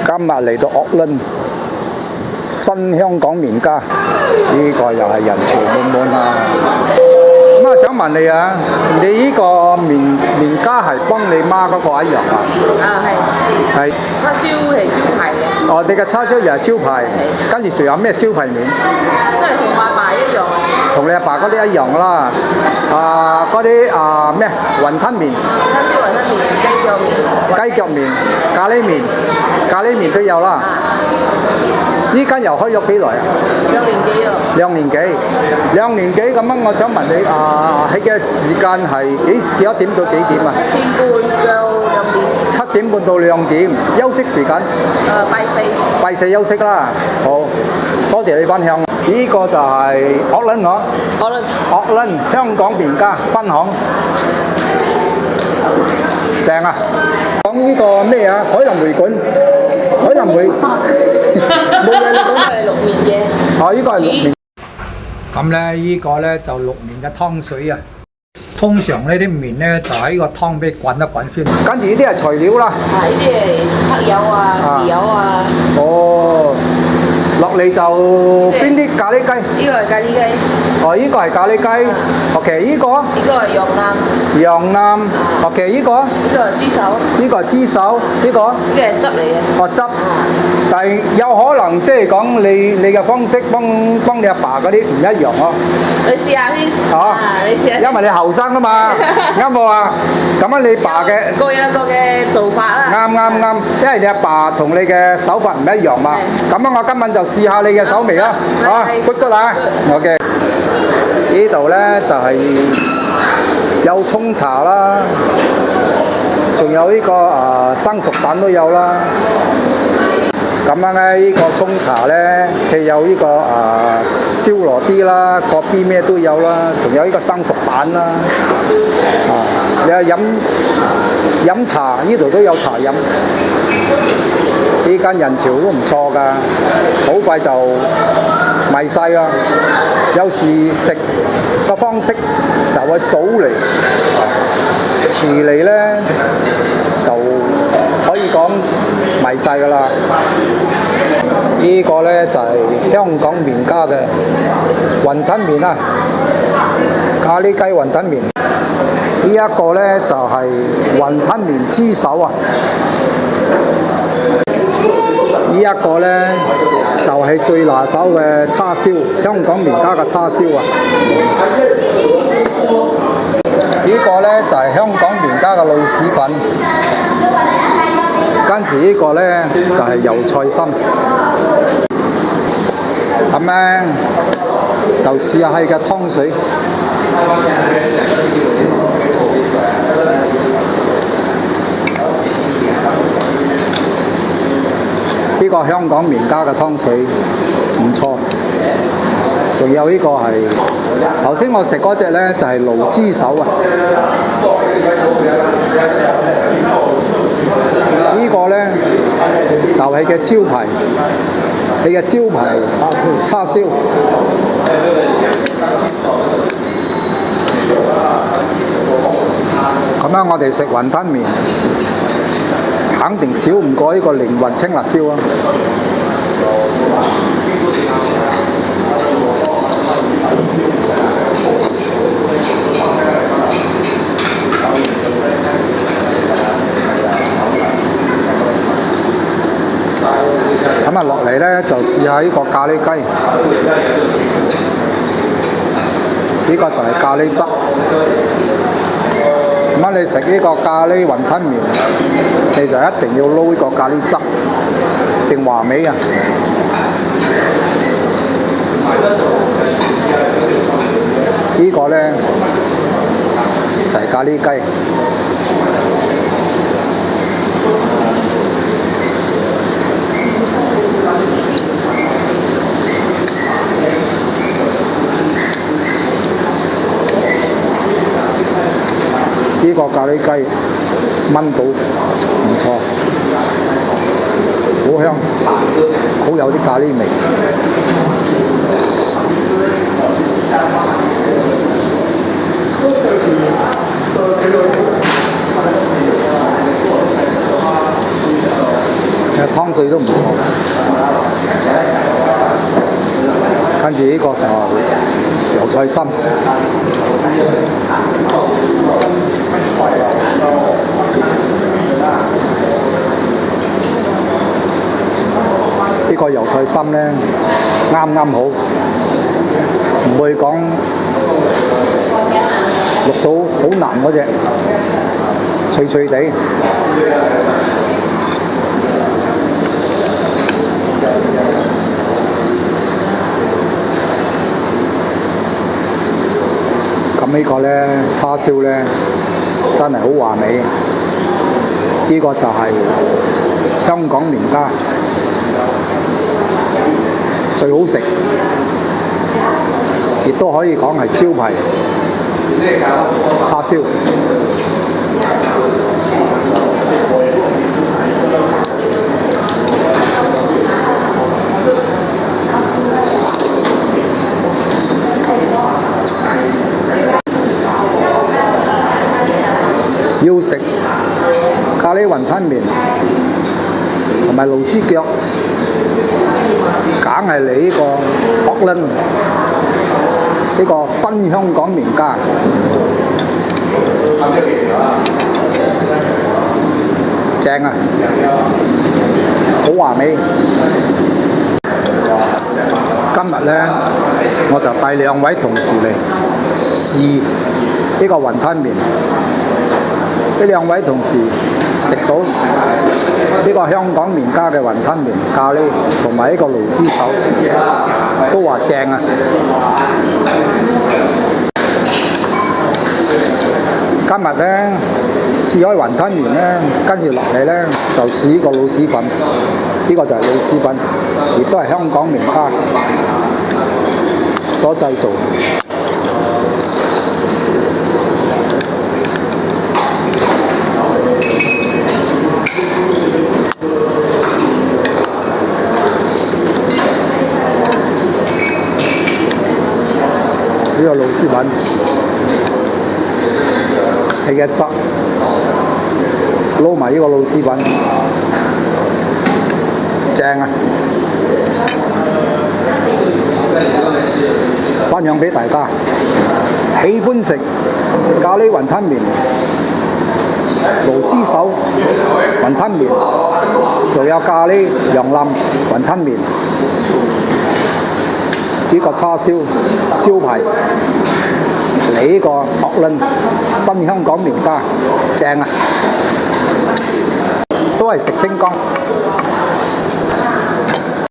今日嚟到鄂倫新香港麵家，呢個又係人潮滿滿啊！咁啊，想問你啊，你呢個麵家係幫你媽嗰個一樣啊？係叉燒係招牌嘅。哦，你嘅叉燒又係招牌，跟住仲有咩招牌麵？都係同阿爸一樣。同你阿爸嗰啲一樣啦。嗰啲咩雲吞麵？叉燒雲吞麵、雞腳麵、咖喱麵都有啦。呢間又開咗幾耐啊？2年幾咯。2年幾咁樣，我想問你喺嘅時間係幾多點到幾點啊？7點半到2點。休息時間？拜四休息啦。好，多謝你分享。呢個就係鄂倫嗬。鄂倫香港麵家分行。正啊！講呢個咩啊？海南梅館。海南梅。冇嘢你講。係淥麵嘅。呢個係淥麵。咁咧，呢個咧就淥麵嘅湯水啊。通常呢啲麵咧就喺個湯俾滾一滾先。跟住呢啲係材料啦。呢啲係黑油啊、豉油啊。哦。落嚟就邊啲咖喱雞？呢個係咖喱雞。呢個係咖喱雞。OK， 呢個？呢個係羊腩。羊腩。OK， 呢個？呢個係豬手。呢個係豬手。呢個？呢個係汁嚟嘅。汁。但係有可能即係講你嘅方式幫你阿爸嗰啲唔一樣咯。你試下先。你試下。因為你後生啊嘛，啱冇啊？咁啊，你爸嘅各有各嘅做法啦。啱，因為你阿爸同你嘅手法唔一樣嘛。咁啊，我今晚就試下你嘅手味啦。good 啊。OK。呢度咧就係有沖茶啦，仲有呢個生熟蛋都有啦。咁樣咧，呢個沖茶咧，佢有呢個燒羅啲啦，個 B 咩都有啦，仲有呢個生熟蛋啦。你係飲茶，呢度都有茶飲。呢間人潮都唔錯㗎，好快就賣晒㗎。有時食嘅方式就會早嚟，遲嚟咧就可以講賣晒㗎啦。呢個咧就係香港麵家嘅雲吞麵啊，咖喱雞雲吞麵。呢一個咧就係雲吞麵豬手啊。呢一個咧就係最拿手嘅叉燒，香港麵家嘅叉燒啊！呢個咧就係香港麵家嘅老屎粉，跟住呢個咧就係油菜心。咁咧就試下佢嘅湯水。呢個香港麵家嘅湯水唔錯，仲有呢個係頭先我食嗰隻呢，就係驢豬手啊，呢個呢，就係嘅招牌，你嘅招牌叉燒。咁樣我哋食雲吞麵。肯定少唔過呢個靈魂青辣椒啊！咁啊落嚟咧就試下呢個咖喱雞，呢個就係咖喱汁。咁你食呢個咖喱雲吞麵，你就一定要撈呢個咖喱汁，正華味啊！呢個呢，就係咖喱雞。呢個咖喱雞炆到唔錯，好香，好有啲咖喱味。湯水都唔錯。跟住呢個就油菜心，呢個油菜心呢，啱啱好，唔會講淥到好腍嗰隻，脆脆地。咁呢個呢，叉燒呢，真係好華美。呢個就係香港名家，最好食，亦都可以講係招牌叉燒。要食咖喱雲吞麵同埋驢豬腳，梗係嚟呢個屋崙呢個新香港名家，正啊，好華美。今日呢，我就帶兩位同事嚟試呢個雲吞麵。呢兩位同事食到呢個香港名家嘅雲吞麵咖喱同埋呢個驢豬手，都話正啊！今日呢，試開雲吞麵呢，跟住落嚟呢，就試呢個老屎粉，呢個就係老屎粉，亦都係香港名家所製造。呢個老絲粉係嘅汁，撈埋呢個老絲粉，正啊！分享俾大家，喜歡食咖喱雲吞麵、驢豬手雲吞麵，仲有咖喱羊腩雲吞麵。呢個叉燒招牌嚟呢個屋崙新香港名家，正啊！都係食清江。